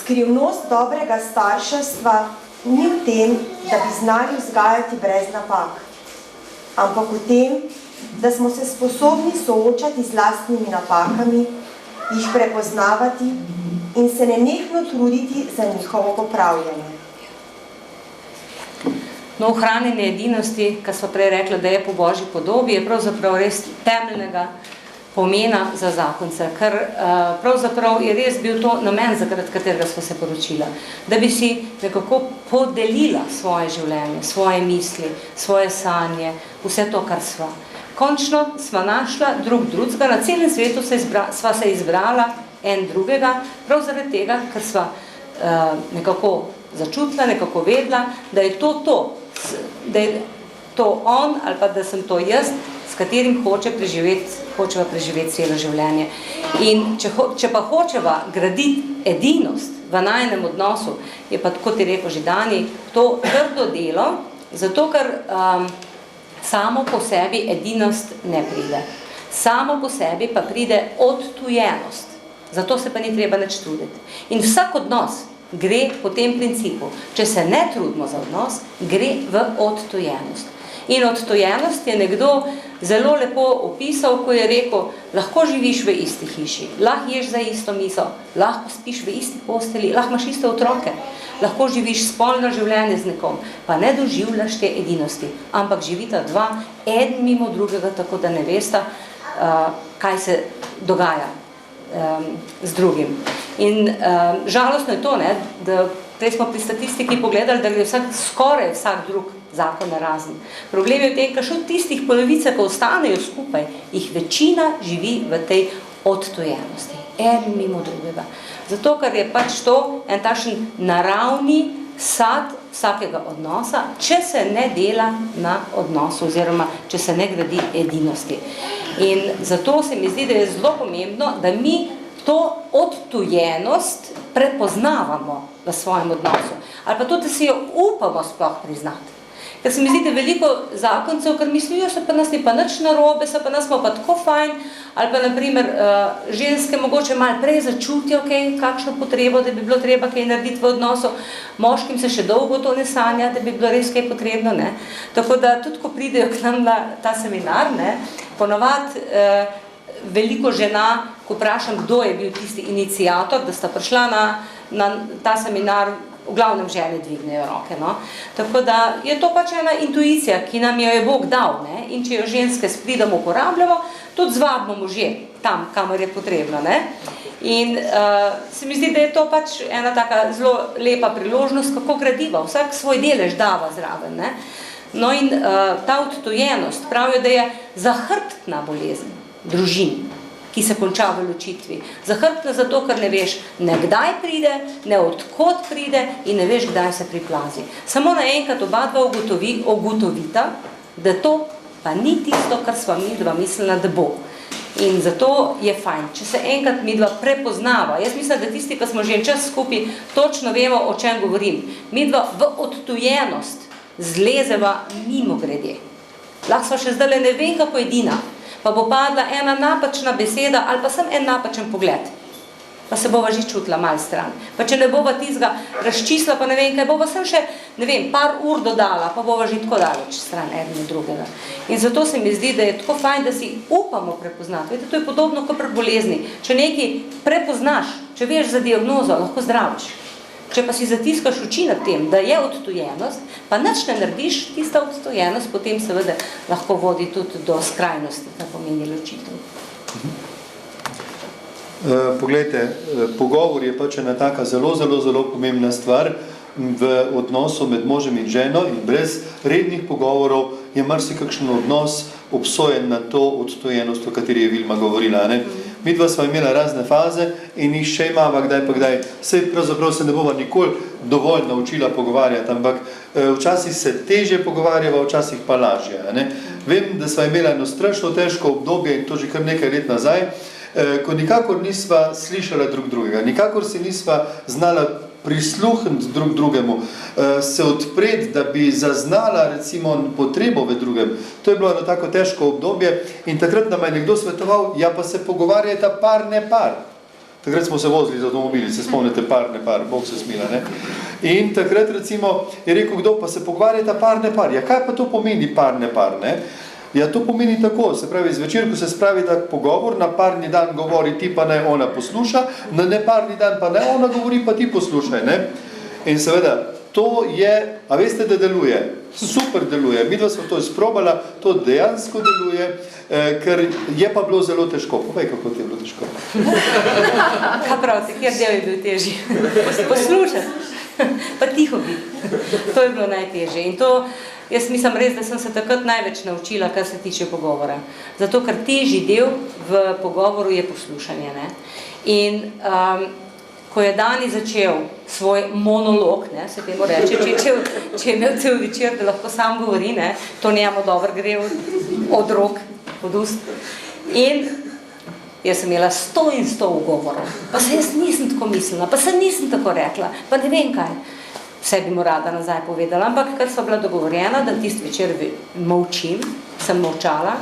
Skrivnost dobrega starševstva ni v tem, da bi znali vzgajati brez napak, ampak v tem, da smo se sposobni soočati z lastnimi napakami, jih prepoznavati in se nenehno truditi za njihovo popravljanje. No, ohranjanje edinosti, kar smo prej rekla, da je po Božji podobi, je pravzaprav res temeljnega pomena za zakonce, ker pravzaprav je res bil to namen, zaradi katerega smo se poročila, da bi si nekako podelila svoje življenje, svoje misli, svoje sanje, vse to, kar sva. Končno sva našla drugega, na celem svetu sva se izbrala en drugega, prav zaradi tega, ker sva nekako začutila, nekako vedela, da je to, da je to on ali pa da sem to jaz, s katerim hočeva preživeti celo življenje. In če pa hočeva graditi edinost v najinem odnosu, je pa, kot je rekel že Dani, to trdo delo, zato ker samo po sebi edinost ne pride. Samo po sebi pa pride odtujenost. Zato se pa ni treba nič truditi. In vsak odnos gre po tem principu. Če se ne trudimo za odnos, gre v odtujenost. In odtujenost je nekdo zelo lepo opisal, ko je rekel, lahko živiš v isti hiši, lahko ješ za isto mizo, lahko spiš v isti posteli, lahko imaš iste otroke, lahko živiš spolno življenje z nekom, pa ne doživljaš te edinosti, ampak živita dva, eden mimo drugega, tako da ne vesta, kaj se dogaja z drugim. In žalostno je to, da prej smo pri statistiki pogledali, da gre skoraj vsak drug zakon narazen. Problem je v tem, ker še od tistih polovice, ko ostanejo skupaj, jih večina živi v tej odtujenosti. En mimo drugega. Zato, ker je pač to en takšen naravni sad vsakega odnosa, če se ne dela na odnosu oziroma če se ne gradi edinosti. In zato se mi zdi, da je zelo pomembno, da mi to odtujenost prepoznavamo v svojem odnosu. Ali pa to, da si jo upamo sploh priznati. Ker se mi zdi, da veliko zakoncev, ker mislijo, so pa nas ni pa nič narobe, so pa nas smo pa tako fajn, ali pa naprimer ženske mogoče malo prej začutijo, kakšno potrebo, da bi bilo treba kaj narediti v odnosu, moškim se še dolgo to ne sanja, da bi bilo res kaj potrebno. Ne? Tako da tudi, ko pridejo k nam na ta seminar, ponovadi veliko žena, ko vprašam, kdo je bil tisti iniciator, da sta prišla na ta seminar, v glavnem žene dvignejo roke. No? Tako da je to pač ena intuicija, ki nam jo je Bog dal. Ne? In če jo ženske s pridom uporabljamo, tudi zvabimo možje tam, kamor je potrebno. Ne? In se mi zdi, da je to pač ena taka zelo lepa priložnost, kako gradiva, vsak svoj delež dava zraven. Ne? No in ta odtujenost pravijo, da je zahrbtna bolezen družin, ki se konča v ločitvi. Zahrbtna zato, ker ne veš, ne kdaj pride, ne odkot pride in ne veš, kdaj se priplazi. Samo naenkrat oba dva ugotovita, da to pa ni tisto, kar sva midva mislila, da bo. In zato je fajn, če se enkrat midva prepoznava. Jaz mislim, da tisti, ki smo že čas skupaj, točno vemo, o čem govorim. Midva v odtujenost zlezeva mimo grede. Lahko sva še zdaj ne vem, kako edina, pa bo padla ena napačna beseda ali pa sem en napačen pogled. Pa se bova že čutila malo stran. Pa če ne bova tizga razčisla, pa ne vem kaj, bova sem še, ne vem, par ur dodala, pa bova že tako daleč stran eden od drugega. In zato se mi zdi, da je tako fajn, da si upamo prepoznati. Vete, to je podobno kot pri bolezni. Če nekaj prepoznaš, če veš za diagnozo, lahko zdraviš. Če pa si zatiskaš oči nad tem, da je odtujenost, pa nič ne narediš, tista odtujenost potem seveda lahko vodi tudi do skrajnosti, da pomeni ločitev. Poglejte, pogovor je pač ena taka zelo pomembna stvar v odnosu med možem in ženo in brez rednih pogovorov je marsikakšen odnos obsojen na to odtujenost, o kateri je Vilma govorila. Ne? Midva sva imela razne faze in jih še imava kdaj pa kdaj. Sej pravzaprav se ne bova nikoli dovolj naučila pogovarjati, ampak včasih se težje pogovarjava, včasih pa lažje. Ne? Vem, da sva imela eno strašno težko obdobje in to že kar nekaj let nazaj, ko nikakor nisva slišala drug drugega, nikakor si nisva znala prisluhniti drug drugemu, se odpreti, da bi zaznala recimo potrebo v drugem. To je bilo eno tako težko obdobje in takrat nam je nekdo svetoval, ja pa se pogovarjajta par, ne par. Takrat smo se vozili z avtomobili, se spomnite, par, Bog se smila, ne? In takrat recimo je rekel, kdo pa se pogovarjata par. Ja, kaj pa to pomeni par, ne? Ja, to pomeni tako, se pravi, zvečer, ko se spravi tak pogovor, na parni dan govori ti, pa naj ona posluša, na neparni dan pa naj ona govori, pa ti poslušaj, ne? In seveda, to je, a veste, da deluje, super deluje, midva smo to izprobala, to dejansko deluje, ker je pa bilo zelo težko. Povej, kako ti je bilo težko. Kaj pravite, kjer del je bil težji? Poslušati, pa tiho biti. To je bilo najtežje. In to, jaz mislim res, da sem se takrat največ naučila, kar se tiče pogovora. Zato, ker težji del v pogovoru je poslušanje, ne? In ko je Dani začel svoj monolog, ne, se temu reče, če je imel cel večer, da lahko sam govori, ne, to njemu dobro gre od rok, od ust. In jaz sem imela 100 in 100 ugovorov, pa se jaz nisem tako mislila, pa se nisem tako rekla, pa ne vem kaj. Vse bi mu rada nazaj povedala, ampak ker sva bila dogovorjena, da tisti večer molčim, sem molčala.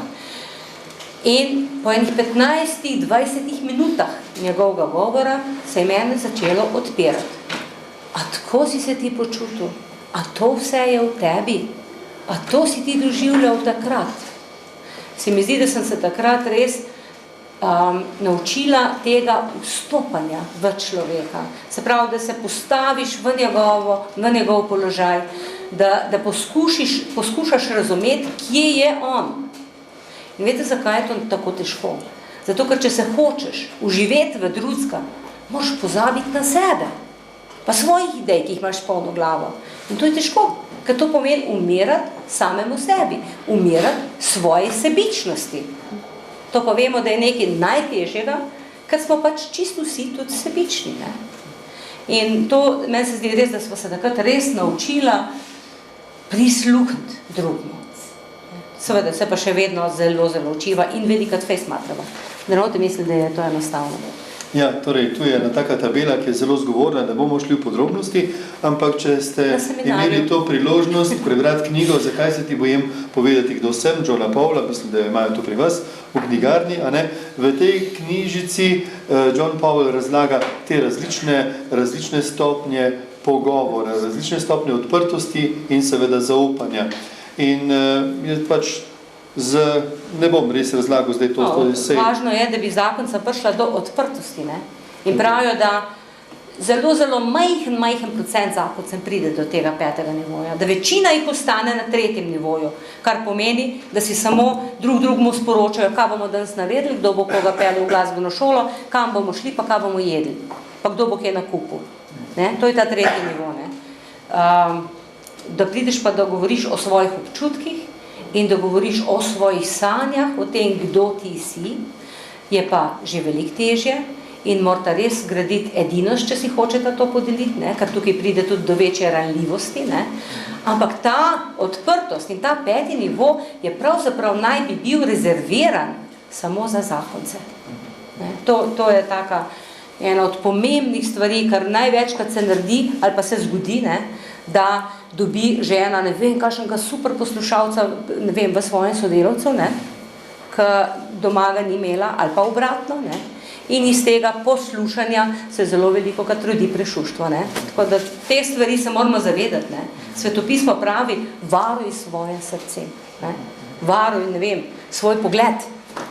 In po enih 15-20 minutah njegovega govora se je mene začelo odpirati. A tako si se ti počutil? A to vse je v tebi? A to si ti doživljal takrat? Se mi zdi, da sem se takrat res naučila tega vstopanja v človeka. Se pravi, da se postaviš v njegov položaj, da poskušaš razumeti, kje je on. In veste, zakaj je to tako težko? Zato, ker če se hočeš uživeti v drugega, moraš pozabiti na sebe, pa svojih idej, ki jih imaš polno glavo. In to je težko, ker to pomeni umirati samemu sebi, umirati svoje sebičnosti. To pa vemo, da je nekaj najtežjega, ker smo pač čisto vsi tudi sebični, ne? In to, meni se zdi res, da smo se takrat res naučila prisluhniti drugemu. Seveda se pa še vedno zelo učiva in velikrat fejs matrava. Da ne boste mislili, da je to enostavno. Ja, torej, tu je ena taka tabela, ki je zelo zgovorna, da bomo šli v podrobnosti, ampak če ste imeli to priložnost prebrati knjigo, zakaj se ti bojim povedati, kdo sem, Johna Paula, mislim, da jo imajo tu pri vas, v knjigarni, a ne? V tej knjižici John Paul razlaga te različne stopnje pogovora, različne stopnje odprtosti in seveda zaupanja. In je pač ne bom res razlagal zdaj to. Važno je, da bi zakonca prišla do odprtosti, ne? In pravijo, da zelo majhen procent zakoncem pride do tega 5. nivoja, da večina jih ostane na 3. nivoju, kar pomeni, da si samo drugemu sporočajo, kaj bomo danes naredili, kdo bo koga peljal v glasbeno šolo, kam bomo šli, pa kaj bomo jedli, pa kdo bo kje na kupu. To je ta 3. nivo, ne? Da prideš pa, da govoriš o svojih občutkih in da govoriš o svojih sanjah, o tem, kdo ti si, je pa že veliko težje in morata res graditi edinost, če si hočeta to podeliti, ne? Ker tukaj pride tudi do večje ranljivosti, ne? Ampak ta odprtost in ta 5. nivo je pravzaprav naj bi bil rezerviran samo za zakonce. Ne? To je taka ena od pomembnih stvari, kar največkrat se naredi ali pa se zgodi, ne? Da dobi žena, ne vem, kakšnega super poslušalca, ne vem, v svojem sodelavcu, ne, ki doma ga ni imela, ali pa obratno, ne, in iz tega poslušanja se zelo veliko krat rodi prešuštvo, ne. Tako da te stvari se moramo zavedati, ne. Svetopismo pravi, varuj svoje srce, ne, varuj, ne vem, svoj pogled,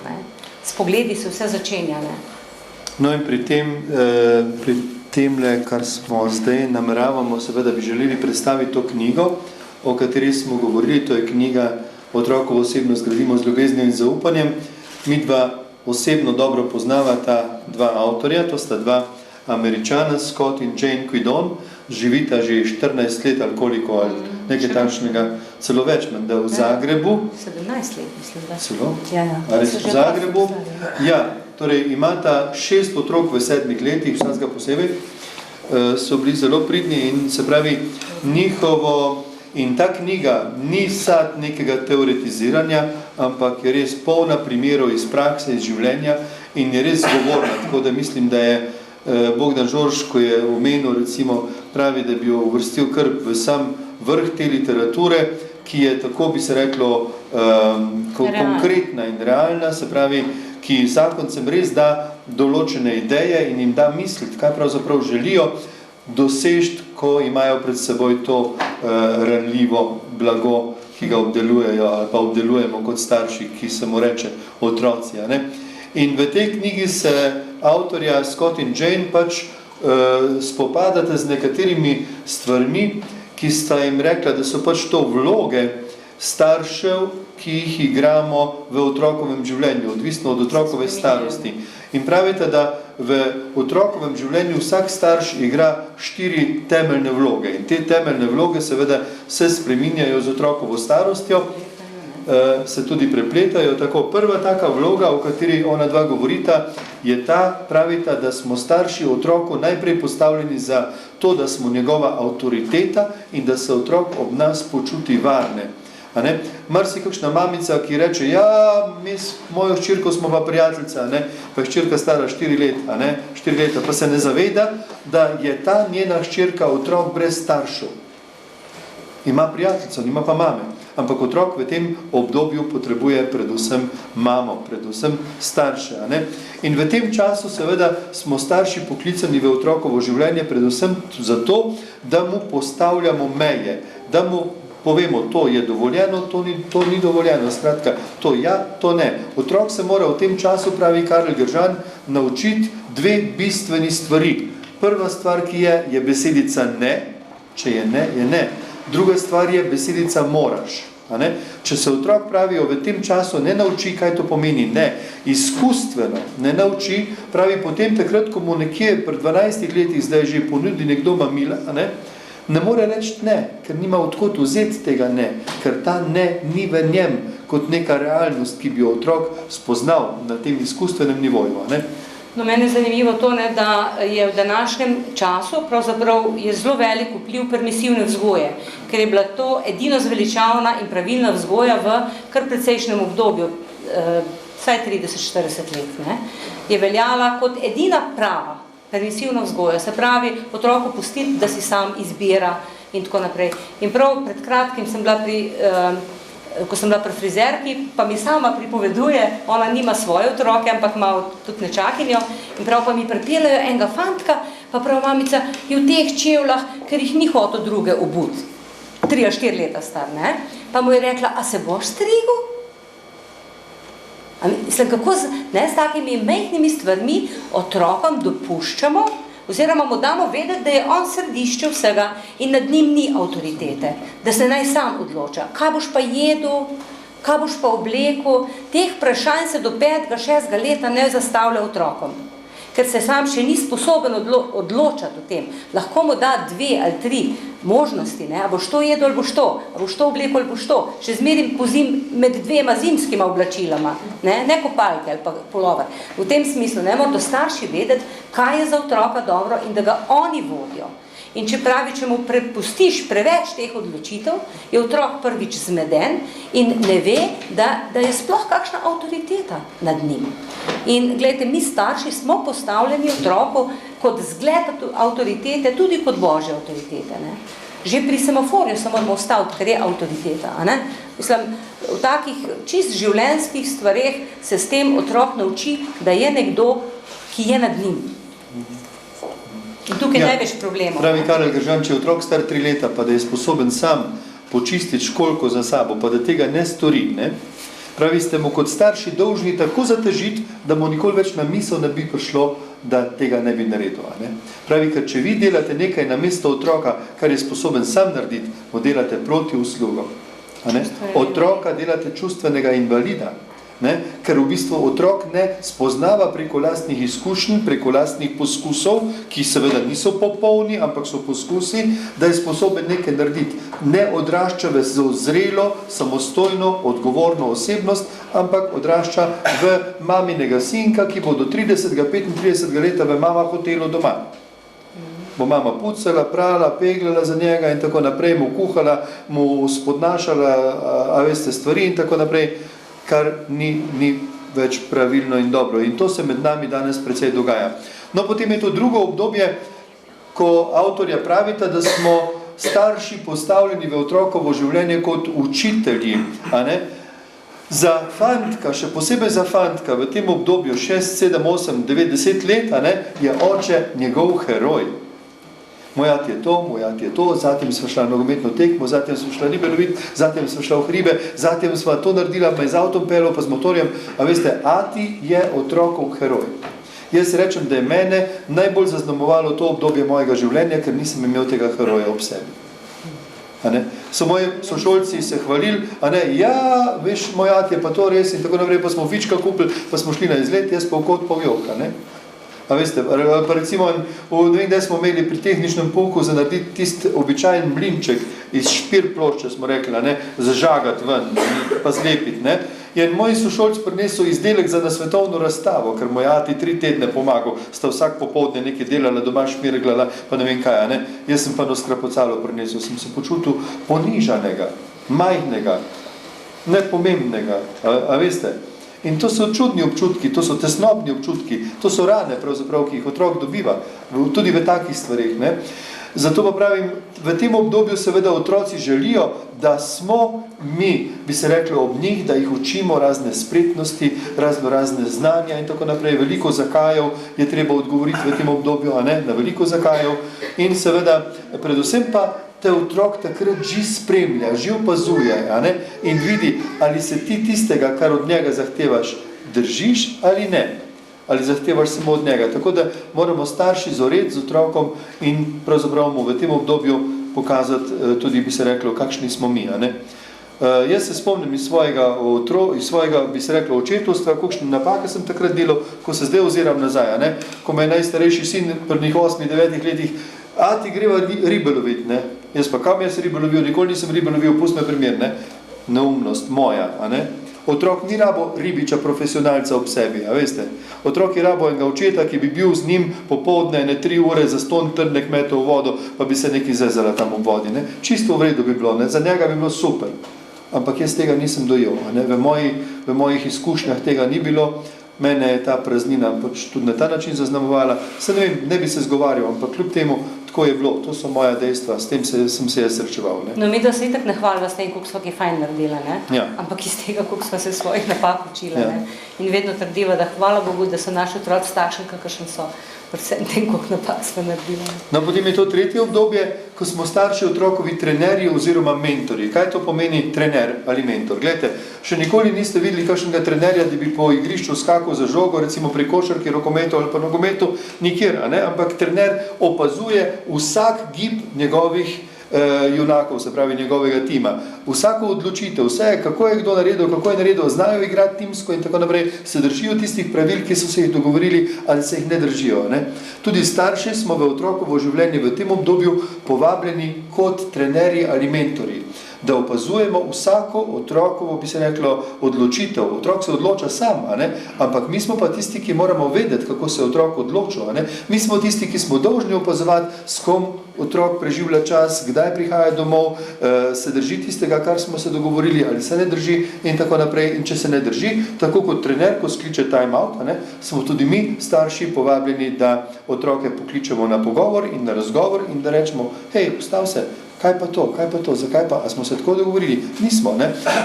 ne. S pogledi se vse začenja, ne. No in pri temle, kar smo zdaj nameravamo, seveda bi želeli predstaviti to knjigo, o kateri smo govorili, to je knjiga Otrokovo osebnost gradimo z ljubeznijo in zaupanjem. Midva osebno dobro poznavata dva avtorja, to sta dva Američana, Scott in Jane Quidon, živita že 14 let ali koliko, ali nekaj takšnega, celo več, menda v Zagrebu. 17 let, mislim, da. Celo? Ja. Ali v Zagrebu? Ja. Torej, imata 6 otrok v 7 letih, vsakega posebej, so bili zelo pridni in se pravi, njihovo, in ta knjiga ni sad nekega teoretiziranja, ampak je res polna primerov iz prakse, iz življenja in je res govorna, tako da mislim, da je Bogdan Žorž, ko je omenil, recimo, pravi, da bi jo uvrstil kar v sam vrh te literature, ki je, tako bi se reklo, konkretna in realna, se pravi, ki zakoncem res da določene ideje in jim da misliti, kaj pravzaprav želijo dosežiti, ko imajo pred seboj to ranljivo blago, ki ga obdelujejo ali pa obdelujemo kot starši, ki se mu reče otroci. A ne? In v tej knjigi se avtorja Scott in Jane pač spopadate z nekaterimi stvarmi, ki sta jim rekla, da so pač to vloge staršev, ki jih igramo v otrokovem življenju, odvisno od otrokove starosti. In pravite, da v otrokovem življenju vsak starš igra 4 temeljne vloge. In te temeljne vloge seveda se spreminjajo z otrokovo starostjo, se tudi prepletajo. Tako prva taka vloga, o kateri ona dva govorita, je ta, pravita, da smo starši otroku najprej postavljeni za to, da smo njegova avtoriteta in da se otrok ob nas počuti varne. A ne? Marsikakšna mamica, ki reče, ja, mi s mojo hčerko smo pa prijateljica, a ne? Pa je hčerka stara 4 leta, a ne? 4 leta, pa se ne zaveda, da je ta njena hčerka otrok brez staršev. Ima prijateljico, nima pa mame. Ampak otrok v tem obdobju potrebuje predvsem mamo, predvsem starše. A ne? In v tem času seveda smo starši poklicani v otrokovo življenje predvsem zato, da mu postavljamo meje, da mu povemo, to je dovoljeno, to ni dovoljeno. Skratka, to ja, to ne. Otrok se mora v tem času, pravi Karel Gržan, naučiti 2 bistveni stvari. Prva stvar, ki je besedica ne, če je ne, je ne. Druga stvar je besedica moraš. A ne? Če se otrok, pravijo, v tem času ne nauči, kaj to pomeni ne, izkustveno ne nauči, pravi potem takrat, ko mu nekje pred 12 letih zdaj že ponudi nekdo mamila, a ne more reči ne, ker nima odkot vzeti tega ne, ker ta ne ni v njem kot neka realnost, ki bi jo otrok spoznal na tem izkustvenem nivoju. Ne? No, meni je zanimivo to, ne, da je v današnjem času pravzaprav je zelo velik vpliv permisivne vzgoje, ker je bila to edino zveličavna in pravilna vzgoja v kar precejšnjem obdobju, vsaj 30-40 let, ne, je veljala kot edina prava permisivna vzgoja, se pravi otroku pustiti, da si sam izbira in tako naprej. In prav pred kratkim sem bila ko sem bila pri frizerki, pa mi sama pripoveduje, ona nima svoje otroke, ampak ima tudi nečakinjo, in prav pa mi pripeljajo enega fantka, pa prav mamica je v teh čevljah, ker jih ni hotel druge obuti. 3-4 leta star, ne? Pa mu je rekla, a se boš strigel? Mislim, kako s takimi majhnimi stvarmi otrokom dopuščamo, oziroma mu damo vedeti, da je on središče vsega in nad njim ni avtoritete, da se naj sam odloča. Kaj boš pa jedel, kaj boš pa oblekel? Teh vprašanj se do 5-6 leta ne zastavlja otrokom, ker se sam še ni sposoben odločati o tem. Lahko mu da 2 ali 3 možnosti, ne? A boš to jedel ali boš to oblekel ali boš to. Še zmerim med 2 zimskima oblačilama, ne kopalke ali pa pulover. V tem smislu ne morajo starši vedeti, kaj je za otroka dobro in da ga oni vodijo. In če pravi, če mu prepustiš preveč teh odločitev, je otrok prvič zmeden in ne ve, da je sploh kakšna avtoriteta nad njim. In gledajte, mi starši smo postavljeni otroku kot zgled avtoritete, tudi kot božje avtoritete. Ne? Že pri semaforju se moramo ustaviti, ker je avtoriteta. A ne? Mislim, v takih čist življenjskih stvareh se s tem otrok nauči, da je nekdo, ki je nad njim. In tukaj največ problemov. Pravi Karel Gržan, če je otrok star 3 leta, pa da je sposoben sam počistiti školjko za sabo, pa da tega ne stori, ne? Pravi, ste mu kot starši dolžni tako zatežiti, da mu nikoli več na misel ne bi prišlo, da tega ne bi naredil. Ne? Pravi, ker če vi delate nekaj na mesto otroka, kar je sposoben sam narediti, mu delate proti uslugo. Otroka delate čustvenega invalida. Ne? Ker v bistvu otrok ne spoznava preko lastnih izkušenj, preko lastnih poskusov, ki seveda niso popolni, ampak so poskusi, da je sposoben nekaj narediti. Ne odrašča v zrelo, samostojno, odgovorno osebnost, ampak odrašča v maminega sinka, ki bo do 30-35 leta v mama hotelu doma. Bo mama pucala, prala, peglala za njega in tako naprej, mu kuhala, mu spodnašala, a veste, stvari in tako naprej, kar ni več pravilno in dobro. In to se med nami danes precej dogaja. No, potem je to drugo obdobje, ko avtorja pravita, da smo starši postavljeni v otrokovo življenje kot učitelji, a ne? Za fantka, še posebej za fantka, v tem obdobju 6, 7, 8, 9, 10 let, je oče njegov heroj. Moj ati je to, zatem sva šla na nogometno tekmo, zatem sva šla ribe loviti, zatem sva šla v hribe, zatem sva to naredila, me z avtom pelil, pa z motorjem. A veste, ati je otrokov heroj. Jaz rečem, da je mene najbolj zaznamovalo to obdobje mojega življenja, ker nisem imel tega heroja ob sebi. So moji sošolci se hvalili, ja, veš, moj ati je pa to res in tako naprej, pa smo fička kupili, pa smo šli na izlet, jaz pa v kot pa v jok, A veste, pa recimo, ne vem, da smo imeli pri tehničnem pouku za narediti tisti običajen mlinček iz špir plošče, smo rekli, zažagati ven, pa zlepiti, In moji sošolci prinesel izdelek za na svetovno razstavo, ker moj ati 3 tedne pomagal, sta vsak popoldne nekaj delala, doma šmirglala, pa ne vem kaj, Jaz sem pa skrapocalo prinesel, sem se počutil ponižanega, majhnega, nepomembnega, a veste. In to so čudni občutki, to so tesnobni občutki, to so rane, pravzaprav, ki jih otrok dobiva, tudi v takih stvarih. Zato pa pravim, v tem obdobju seveda otroci želijo, da smo mi, bi se reklo, ob njih, da jih učimo razne spretnosti, razne znanja in tako naprej. Veliko zakajev je treba odgovoriti v tem obdobju, na veliko zakajev. In seveda, predvsem pa te otrok takrat že spremlja, že opazuje, in vidi, ali se ti tistega, kar od njega zahtevaš, držiš ali ne. Ali zahtevaš samo od njega. Tako da moramo starši zoreti z otrokom in pravzaprav mu v tem obdobju pokazati tudi, bi se reklo, kakšni smo mi. Jaz se spomnim iz svojega, bi se reklo, očetovstva, kakšne napake sem takrat delal, ko se zdaj oziram nazaj. Ko me je najstarejši sin pri 8-9 letih, ati greva ribe loviti, Jaz pa kam jaz ribe lovil, nikoli nisem ribe lovil, pust me primer, Neumnost moja, Otrok ni rabo ribiča profesionalca ob sebi, a veste. Otrok je rabo enega očeta, ki bi bil z njim popoldne 3 ure za ston trne kmetov v vodo, pa bi se nekaj zezala tam v vodi. Čisto v redu bi bilo, za njega bi bilo super. Ampak jaz tega nisem dojel. V mojih izkušnjah tega ni bilo. Mene je ta praznina tudi na ta način zaznamovala. Ne bi se zgovarjal, ampak kljub temu tako je bilo. To so moja dejstva, s tem sem se jaz srečeval. No, mi da se itak ne hvalila s tem, koliko smo kaj fajn naredila, Ja. Ampak iz tega, koliko smo se svojih napak učila. Ja. In vedno trdiva, da hvala Bogu, da so naši otroci takšni, kakršni so. Predvsem tem, koliko napak smo naredila. No, potem je to tretje obdobje, ko smo starši otrokovi trenerji oziroma mentorji. Kaj to pomeni trener ali mentor? Glejte, še nikoli niste videli kakšnega trenerja, da bi po igrišču skakal za žogo, recimo pri košarki, rokometu ali pa nogometu, nikjer, ampak trener opazuje vsak gib njegovih junakov, se pravi njegovega tima. Vsako odločitev, vse, kako je kdo naredil, kako je naredil, znajo igrati timsko in tako naprej, se držijo tistih pravil, ki so se jih dogovorili ali se jih ne držijo. Tudi starši smo v otrokovo življenje v tem obdobju povabljeni kot trenerji ali mentorji, da opazujemo vsako otrokovo, bi se reklo, odločitev. Otrok se odloča sam, ampak mi smo pa tisti, ki moramo vedeti, kako se otrok odločil. Mi smo tisti, ki smo dolžni opazovati, s kom otrok preživlja čas, kdaj prihaja domov, se drži tistega, kar smo se dogovorili, ali se ne drži in tako naprej. In če se ne drži, tako kot trener, ko skliče time out, smo tudi mi, starši, povabljeni, da otroke pokličemo na pogovor in na razgovor in da rečemo, hej, ustav se, kaj pa to, zakaj pa, a smo se tako dogovorili? Nismo,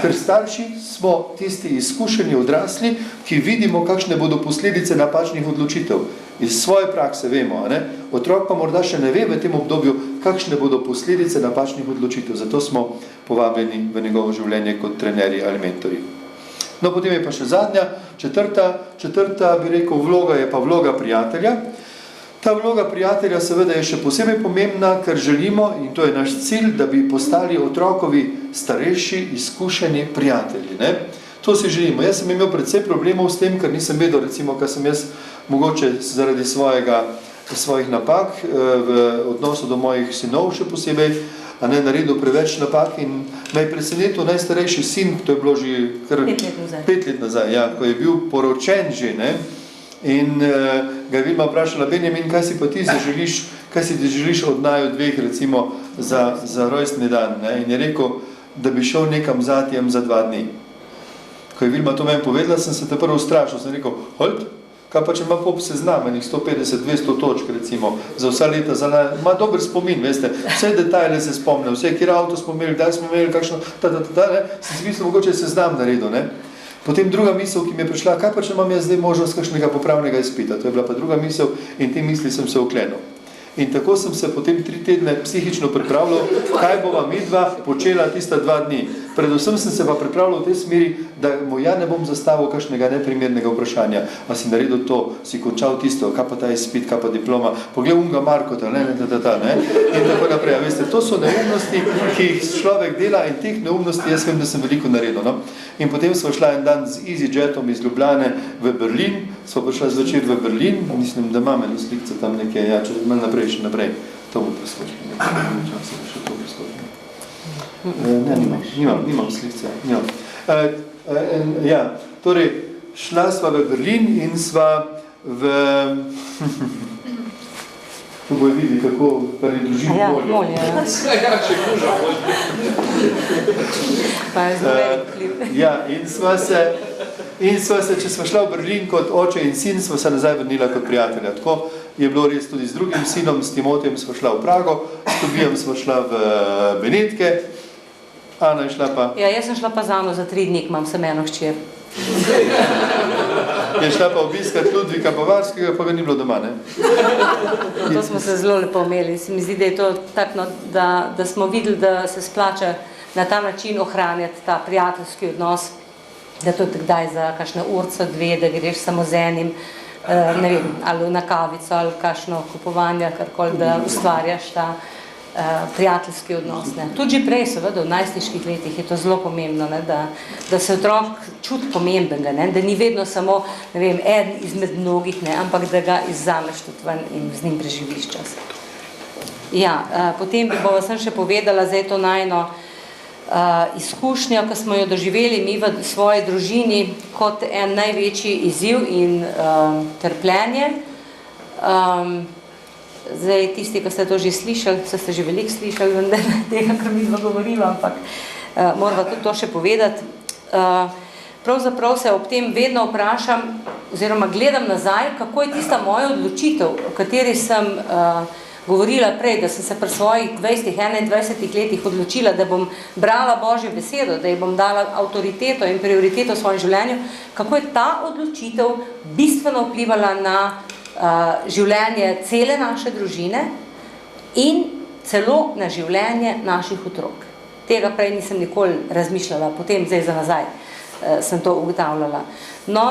ker starši smo tisti izkušeni odrasli, ki vidimo, kakšne bodo posledice napačnih odločitev. Iz svoje prakse vemo, Otrok pa morda še ne ve v tem obdobju, kakšne bodo posledice napačnih odločitev. Zato smo povabljeni v njegovo življenje kot trenerji ali mentorji. No, potem je pa še zadnja, četrta, bi rekel, vloga je pa vloga prijatelja. Ta vloga prijatelja seveda je še posebej pomembna, ker želimo, in to je naš cilj, da bi postali otrokovi starejši, izkušeni prijatelji. To si želimo. Jaz sem imel predvsej problemov s tem, ker nisem vedel, recimo, kar sem jaz mogoče zaradi svojih napak v odnosu do mojih sinov še posebej, naredil preveč napak in me je presenetil najstarejši sin, to je bilo že kar 5 let nazaj, ja, ko je bil poročen že, in ga je Vilma vprašala, Benjamin, kaj si pa ti želiš od naju 2, recimo, za rojstni dan, in je rekel, da bi šel nekam z atijem za 2 dni. Ko je Vilma to meni povedala, sem se te prvo ustrašil, sem rekel, holt, kaj pa če ima pop seznamenih 150-200 točk, recimo, za vsa leta, ima dober spomin, veste, vse detajle se spomne, vse, kjer avto smo imeli, kdaj smo imeli, kakšno, sem si mislil, mogoče seznam naredil, Potem druga misel, ki mi je prišla, kaj pa če imam jaz zdaj možnost kakšnega popravnega izpita? To je bila pa druga misel in te misli sem se oklenil. In tako sem se potem 3 tedne psihično pripravljal, kaj bova midva počela tista 2 dni. Predvsem sem se pa pripravljal v tej smeri, da mu ja ne bom zastavil kakšnega neprimernega vprašanja. A si naredil to, si končal tisto, kaj pa ta izpit, kaj pa diploma, pogled unga Markota, ne, in tako naprej. Veste, to so neumnosti, ki jih človek dela in teh neumnosti jaz vem, da sem veliko naredil. No? In potem smo šla en dan z EasyJetom iz Ljubljane v Berlin, smo prišla zvečer v Berlin, mislim, da imam eno slikce tam nekaj, ja, če malo naprej, še naprej. To bo preskočil. Še to preskočil. Ne, nimam slikce. Ja, torej, šla sva v Berlin in sva v... Tu bojo vidi, kako družim molje. Ja, še kuža molje. Pa je zelo velik vpliv. Ja, in sva se, če sva šla v Berlin kot oče in sin, sva se nazaj vrnila kot prijatelja. Tako je bilo res tudi z drugim sinom, s Timotijem sva šla v Prago, s Tobijem sva šla v Benetke, Ana je šla pa... Ja, jaz sem šla pa za Ano za 3 dni, imam sem eno hčer. Je šla pa obiskat Ludvika Bavarskega, pa ga ni bilo doma, ne? To smo se zelo lepo imeli. Se mi zdi, da je to tako, da smo videli, da se splača na ta način ohranjati ta prijateljski odnos, da to kdaj za kakšna urca, 2, da greš samo z enim, ne vem, ali na kavico, ali kakšno kupovanje, karkoli, da ustvarjaš ta prijateljski odnos. Ne. Tudi že prej, seveda, v najstniških letih je to zelo pomembno, ne, da se otrok čuti pomembenega, ne, da ni vedno samo, ne vem, eden izmed mnogih, ne, ampak da ga izzameš tudi ven in z njim preživiš čas. Ja, potem bi bova sem še povedala, zdaj to najno izkušnjo, ki smo jo doživeli mi v svoji družini kot en največji izziv in trpljenje. Zdaj, tisti, ki ste to že slišali, ste že veliko slišali, vendar tega, kar mi govorimo, ampak moramo tudi to še povedati. Pravzaprav se ob tem vedno vprašam, oziroma gledam nazaj, kako je tista moja odločitev, o kateri sem govorila prej, da sem se pri svojih 20-21 letih odločila, da bom brala Božjo besedo, da ji bom dala avtoriteto in prioriteto v svojem življenju, kako je ta odločitev bistveno vplivala na življenje cele naše družine in celo na življenje naših otrok. Tega prej nisem nikoli razmišljala, potem zdaj za nazaj sem to ugotavljala. No,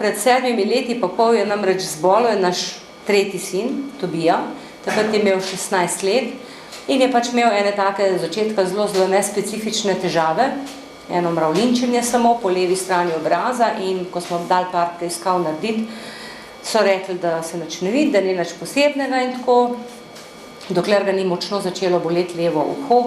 pred 7 leti pa pol je namreč zbolel naš 3. sin, Tobija, takrat je imel 16 let in je pač imel ene take začetka zelo nespecifične težave, eno mravljinčenje samo po levi strani obraza in ko smo dali par preiskav narediti, so rekli, da se nič ne vidi, da ni nič posebnega in tako, dokler ga ni močno začelo boleti levo uho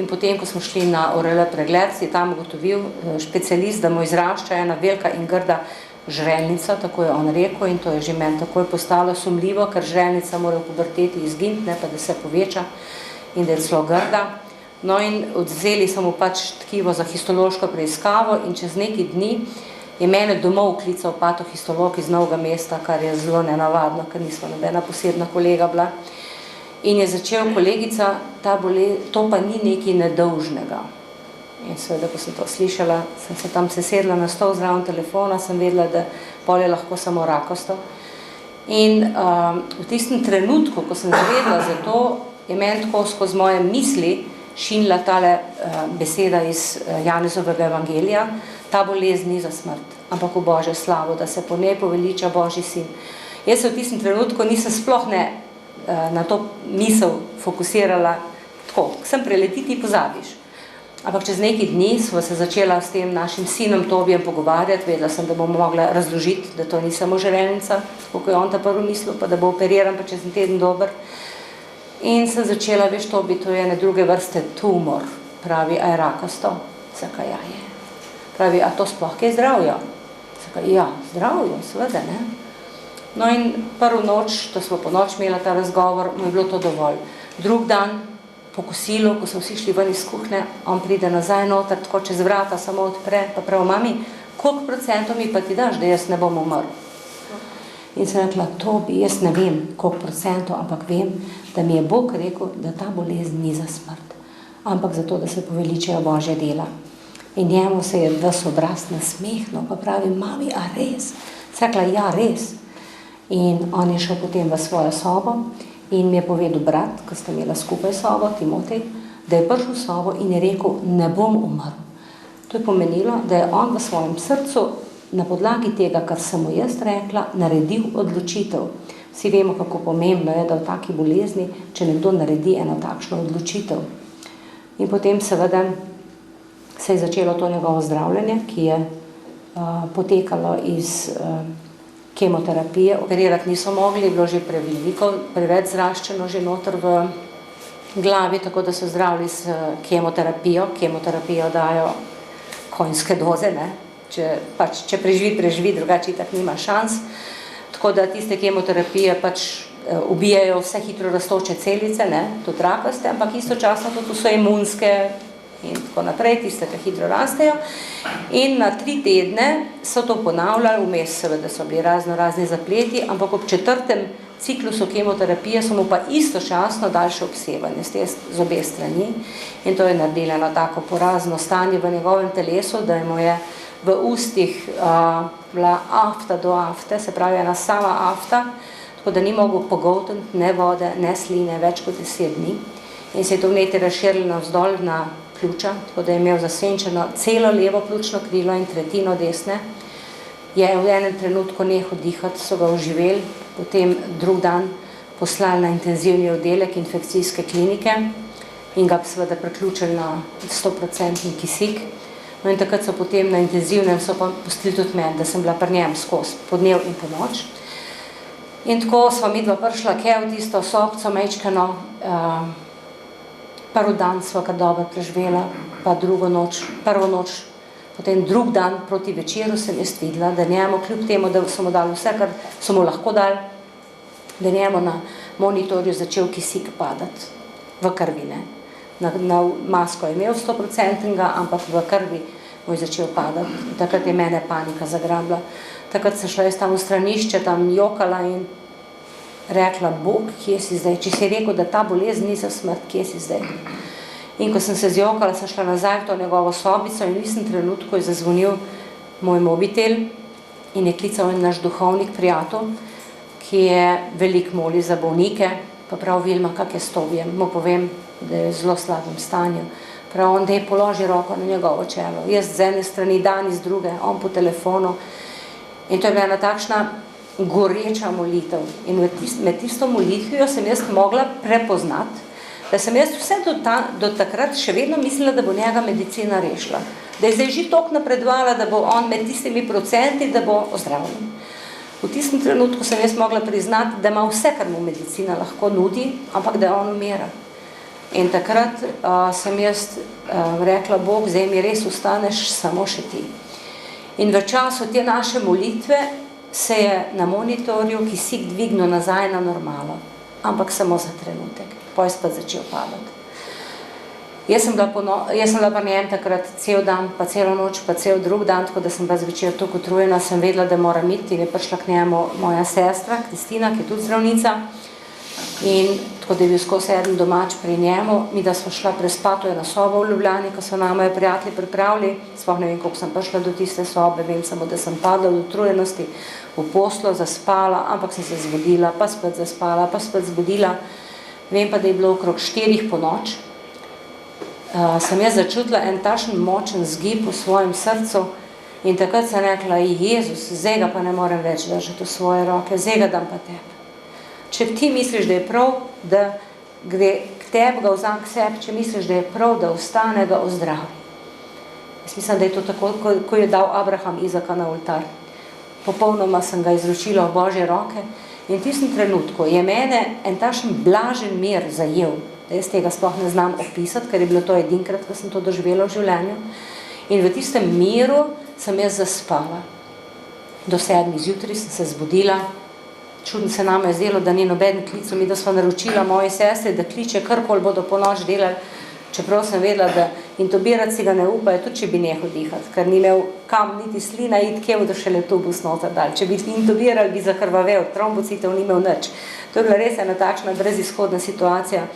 in potem, ko smo šli na ORL pregled, si tam ugotovil specialist, da mu izrašča ena velika in grda žrelnica, tako je on rekel in to je že meni takoj postalo sumljivo, ker žrelnica mora v puberteti izginiti, ne pa da se poveča in da je zelo grda. No in odzeli so mu pač tkivo za histološko preiskavo in čez neki dni je mene domov klical patohistolog iz Novega mesta, kar je zelo nenavadno, ker nismo nobena posebna kolega bila. In je začel kolegica, to pa ni nekaj nedolžnega. In seveda, ko sem to slišala, sem se tam sesedla na stol zraven telefona, sem vedela, da pol je lahko samo rakasto. In v tistem trenutku, ko sem zavedla za to, je meni tako skozi moje misli šinila tale beseda iz Janezovega evangelija, ta bolezen ni za smrt, ampak v Božjo slavo, da se po njej poveliča Božji sin. Jaz se v tistem trenutku nisem sploh na to misel fokusirala tako, sem preletiti pozabiš. Ampak čez nekaj dni sva se začela s tem našim sinom Tobijem pogovarjati, vedela sem, da bomo mogla razložiti, da to ni samo žrelnica, kako je on ta prvo mislil, pa da bo operiran, pa čez en teden dober. In sem začela, veš, Tobi, to je ene druge vrste tumor, pravi, a je rakasto? Saka, ja je. Pravi, a to sploh kaj zdravja? Saka, ja, zdravjo, seveda, ne. No in prvo noč, to smo po noč imela ta razgovor, mu je bilo to dovolj. Drug dan, po kosilu, ko so vsi šli ven iz kuhne, on pride nazaj noter, tako čez vrata samo odpre, pa prav, mami, koliko procentov mi pa ti daš, da jaz ne bom umrl? In sem rekla, Tobi, jaz ne vem, koliko procentov, ampak vem, da mi je Bog rekel, da ta bolezen ni za smrt, ampak zato, da se poveličajo Božja dela. In njemu se je ves obraz nasmehnil, pa pravi, mami, a res? Sem rekla, ja, res. In on je šel potem v svojo sobo in mi je povedal brat, ko sta imela skupaj sobo, Timotej, da je prišel v sobo in je rekel, ne bom umrl. To je pomenilo, da je on v svojem srcu na podlagi tega, kar sem mu jaz rekla, naredil odločitev. Vsi vemo, kako pomembno je, da v taki bolezni, če nekdo naredi eno takšno odločitev. In potem seveda se je začelo to njegovo zdravljenje, ki je potekalo iz kemoterapije. Operirati niso mogli, je bilo že preveliko, preveč zraščeno že noter v glavi, tako da so zdravili s kemoterapijo. Kemoterapijo dajo konjske doze, ne? Če preživi, drugače tak nima šans. Tako da tiste kemoterapije ubijajo vse hitro rastoče celice, ne? Tudi rakaste, ampak istočasno tudi so imunske in tako naprej, tiste, ki hitro rastejo. In na 3 tedne so to ponavljali, vmes seveda so bili razni zapleti, ampak ob 4. ciklusu kemoterapije so mu pa istočasno daljše obsevanje z obe strani. In to je naredilo eno tako porazno stanje v njegovem telesu, da mu je v ustih bila afta do afte, se pravi ena sama afta, tako da ni mogel pogoltniti ne vode, ne sline več kot 10 dni. In se je to vnetje razširilo navzdol na pljuča, tako da je imel zasenčeno celo levo pljučno krilo in tretjino desne. Je v enem trenutku nehal dihati, so ga oživeli, potem drug dan poslali na intenzivni oddelek infekcijske klinike in ga seveda priključili na 100% kisik. No in takrat so potem na intenzivnem so pa pustili tudi meni, da sem bila pri njem skozi podnev in po noč. In tako sva midva prišla v tisto sobco mečkano, prvi dan sva kar dobro preživela, pa prvo noč, potem drug dan proti večeru sem jaz videla, da njemu kljub temu, da so mu dali vse, kar so mu lahko dali, da njemu na monitorju začel kisik padati v krvi, ne. Na masko je imel 100%, ampak v krvi mu je začel padati. Takrat je mene panika zagrabila. Takrat sem šla jaz tam v stranišče, tam jokala in rekla, Bog, kje si zdaj? Če si rekel, da ta bolezen ni za smrt, kje si zdaj? In ko sem se zjokala, sem šla nazaj v to njegovo sobico in v istem trenutku je zazvonil moj mobitel in je klical naš duhovnik prijatelj, ki je veliko moli za bolnike, pa prav Vilma, kak je s tobijem, mu povem, da je v zelo slabem stanju. Prav on, da je položi roko na njegovo čelo. Jaz z ene strani, dan iz druge, on po telefonu. In to je bila ena takšna goreča molitev. In med tisto molitvijo sem jaz mogla prepoznati, da sem jaz vse do takrat še vedno mislila, da bo njega medicina rešila. Da je zdaj že toliko napredovala, da bo on med tistimi %, da bo ozdravljen. V tistem trenutku sem jaz mogla priznati, da ima vse, kar mu medicina lahko nudi, ampak da on umira. In takrat sem jaz rekla, Bog, zdaj mi res ostaneš samo še ti. In v času te naše molitve se je na monitorju kisik dvignil nazaj na normalo, ampak samo za trenutek. Potem je spet začel padati. Jaz sem bila pa njem takrat cel dan, pa celo noč, pa cel drug dan, tako da sem bila zvečer toliko utrujena, sem vedela, da moram iti in je prišla k njemu moja sestra, Kristina, ki je tudi zdravnica. In tako da je bil skozi eden domač pri njemu, mi da smo šla prespati v eno sobo v Ljubljani, ko so nama je prijatelji pripravili, sploh ne vem, koliko sem prišla do tiste sobe, vem samo, da sem padla v utrujenosti, v poslo, zaspala, ampak sem se zbudila, pa spet zaspala, pa spet zbudila. Vem pa, da je bilo okrog 4 po noč. Sem jaz začutila en tašen močen zgib v svojem srcu in takrat sem rekla, Jezus, zdaj ga pa ne morem več držati v svoje roke, zdaj ga dam pa tebi. Če ti misliš, da je prav, da gre k tebi, ga vzam k sebi, če misliš, da je prav, da ostane, ga ozdravi. Jaz mislim, da je to tako, ko je dal Abraham Izaka na oltar. Popolnoma sem ga izročila v Božje roke in v tistem trenutku je mene en tašen blažen mir zajel. Jaz tega sploh ne znam opisati, ker je bilo to edinkrat, ko sem to doživela v življenju. In v tistem miru sem jaz zaspala. Do 7 zjutraj sem se zbudila. Čudno se nama je zdelo, da ni noben klical, mi da smo naročila moji sestri, da kliče, karkoli bodo po noč delali, čeprav sem vedela, da intubirati si ga ne upajo, tudi če bi nehal dihati, ker ni imel kam niti slina iti, kje bodo šele tubus noter dal. Če bi intubirali, bi zakrvavel, trombocitev ni imel nič. To je bila res ena takšna brezizhodna situacija.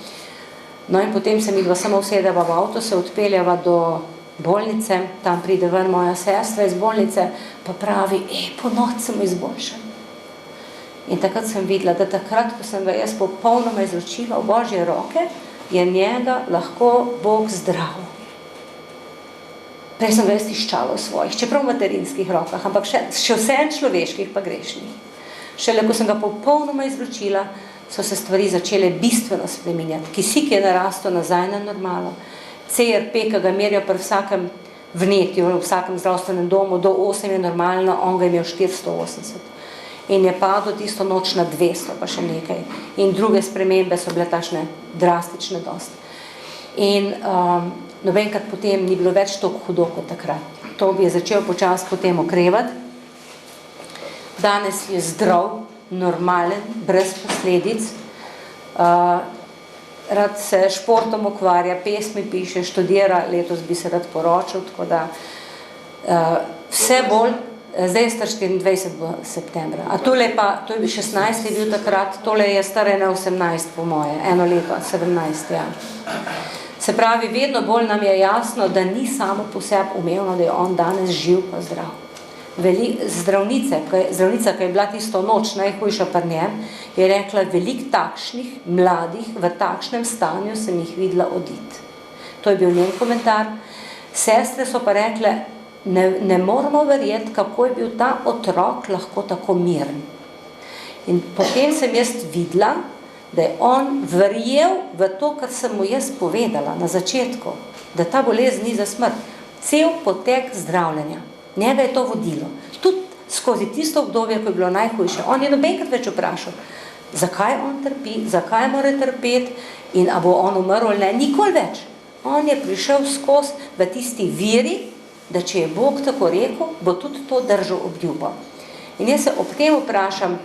No in potem se midva samo usedeva v avto, se odpeljava do bolnice, tam pride ven moja sestra iz bolnice, pa pravi, po noč sem izboljšan. In takrat sem videla, da takrat, ko sem ga jaz popolnoma izročila v Božje roke, je njega lahko Bog zdrav. Prej sem ga jaz tiščala v svojih, čeprav v materinskih rokah, ampak še vse človeških pa grešnih. Šele, ko sem ga popolnoma izročila, so se stvari začele bistveno spreminjati. Kisik je narastel nazaj na normalo. CRP, ki ga merijo pri vsakem vnetju, v vsakem zdravstvenem domu, do 8 je normalno, on ga je imel 480. In je padel tisto noč na 200, pa še nekaj. In druge spremembe so bile takšne drastične dosti. In nobenkrat potem ni bilo več toliko hudo kot takrat. To bi je začel počasi potem okrevati. Danes je zdrav, normalen, brez posledic. Rad se športom ukvarja, pesmi piše, študira, letos bi se rad poročil, tako da vse bolj, zdaj je star 24. septembra. A tole pa, to je 16. bil takrat, tole je star 18 po moje, eno leto, 17, ja. Se pravi, vedno bolj nam je jasno, da ni samo po sebi umevno, da je on danes živ pa zdrav. Zdravnica, ki je bila tisto noč najhujša pri njem, je rekla, veliko takšnih mladih v takšnem stanju sem jih videla oditi. To je bil njen komentar. Sestre so pa rekle, ne moramo verjeti, kako je bil ta otrok lahko tako miren. In potem sem jaz videla, da je on verjel v to, kar sem mu jaz povedala na začetku, da ta bolezen ni za smrt. Cel potek zdravljenja. Njega je to vodilo. Tudi skozi tisto obdobje, ko je bilo najhujše. On je nobenkrat več vprašal, zakaj on trpi, zakaj mora trpeti in a bo on umrl ali ne. Nikoli več. On je prišel skozi v tisti viri, da če je Bog tako rekel, bo tudi to držal obljubom. In jaz se ob tem vprašam,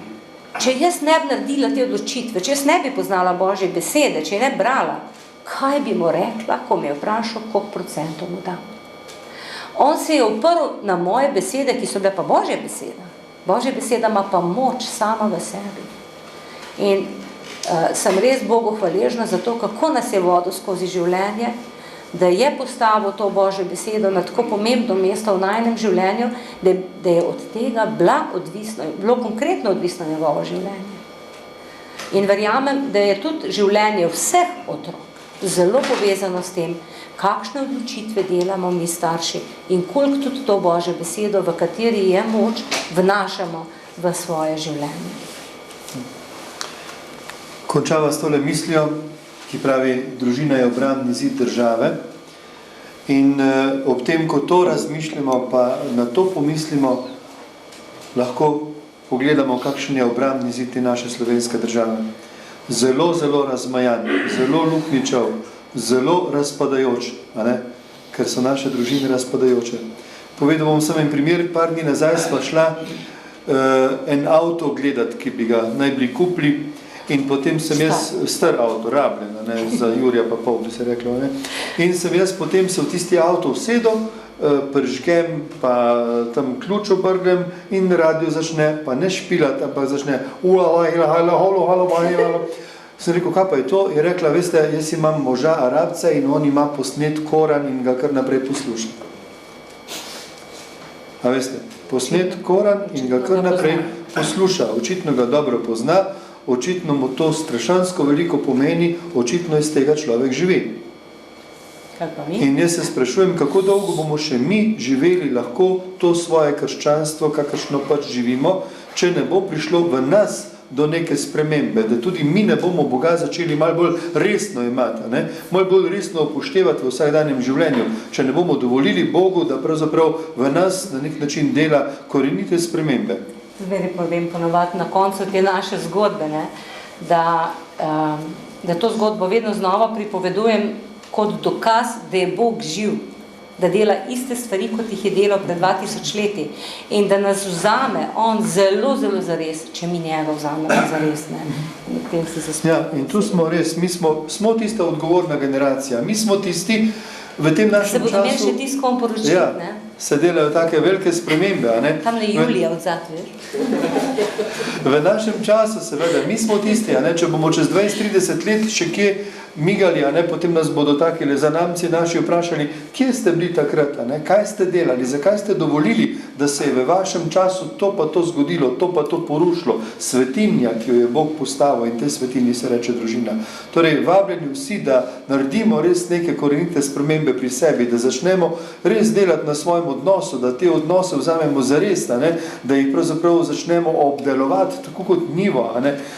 če jaz ne bi naredila te odločitve, če jaz ne bi poznala Božje besede, če je ne brala, kaj bi mu rekla, ko me je vprašal, koliko procentov mu dam. On se je uprl na moje besede, ki so bile pa Božje besede. Božja beseda ima pa moč sama v sebi. In sem res Bogu hvaležna za to, kako nas je vodil skozi življenje, da je postavil to Božjo besedo na tako pomembno mesto v najnem življenju, da je od tega bilo konkretno odvisno njegovo življenje. In verjamem, da je tudi življenje vseh otrok zelo povezano s tem, kakšne odločitve delamo mi starši in koliko tudi to Božjo besedo, v kateri je moč, vnašamo v svoje življenje. Končava s tole mislijo, ki pravi, družina je obrambni zid države in ob tem, ko to razmišljamo, pa na to pomislimo, lahko pogledamo, kakšen je obrambni zid te naše slovenske države. Zelo, zelo razmajan, zelo luknjičav, zelo razpadajoč, ker so naše družine razpadajoče. Povedal bom samo en primer, par dni nazaj sva šla en avto gledati, ki bi ga naj bili kupili in potem sem jaz, star avto, rabljen, za Jurija pa pol, bi se reklo, in sem jaz potem se v tisti avto usedel, pržgem, pa tam ključ obrgem in radio začne, pa ne špilati, ampak začne Sem rekel, kaj pa je to? Je rekla, veste, jaz imam moža Arabca in on ima posnet Koran in ga kar naprej posluša. A veste, posnet Koran in ga kar naprej posluša. Očitno ga dobro pozna, očitno mu to strašansko veliko pomeni, očitno iz tega človek živi. In jaz se sprašujem, kako dolgo bomo še mi živeli lahko to svoje krščanstvo, kakršno pač živimo, če ne bo prišlo v nas do neke spremembe, da tudi mi ne bomo Boga začeli malo bolj resno imati, malo bolj resno upoštevati v vsakdanjem življenju, če ne bomo dovolili Bogu, da pravzaprav v nas na nek način dela korenite spremembe. Zmeri povem ponovati na koncu te naše zgodbe, da to zgodbo vedno znova pripovedujem kot dokaz, da je Bog živ, da dela iste stvari, kot jih je delal pred 2000 leti in da nas vzame on zelo, zelo zares, če mi njega vzamemo zares. Ja, in tu smo res, mi smo tista odgovorna generacija, mi smo tisti v tem našem času... Se bodo meni še tiskom poročiti, ja, se delajo take velike spremembe, Tam le Julija odzad, veš? V našem času, seveda, mi smo tisti, če bomo čez 20-30 let še kje migali, potem nas bodo takile zanamci naši vprašali, kje ste bili takrat, kaj ste delali, zakaj ste dovolili, da se je v vašem času to pa to zgodilo, to pa to porušilo, svetinja, ki jo je Bog postavil, in tej svetinji se reče družina. Torej, vabljeni vsi, da naredimo res neke korenite spremembe pri sebi, da začnemo res delati na svojem odnosu, da te odnose vzamemo zares, da jih pravzaprav začnemo obdelovati tako kot njivo,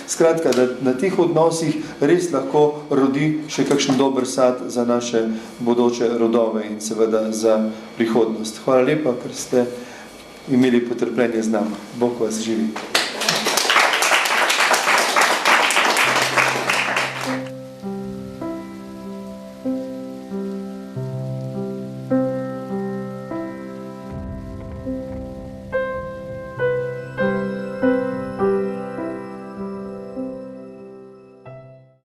skratka, da na teh odnosih res lahko rodi še kakšen dober sad za naše bodoče rodove in seveda za prihodnost. Hvala lepa, ker ste imeli potrpljenje z nama. Bog vas živi.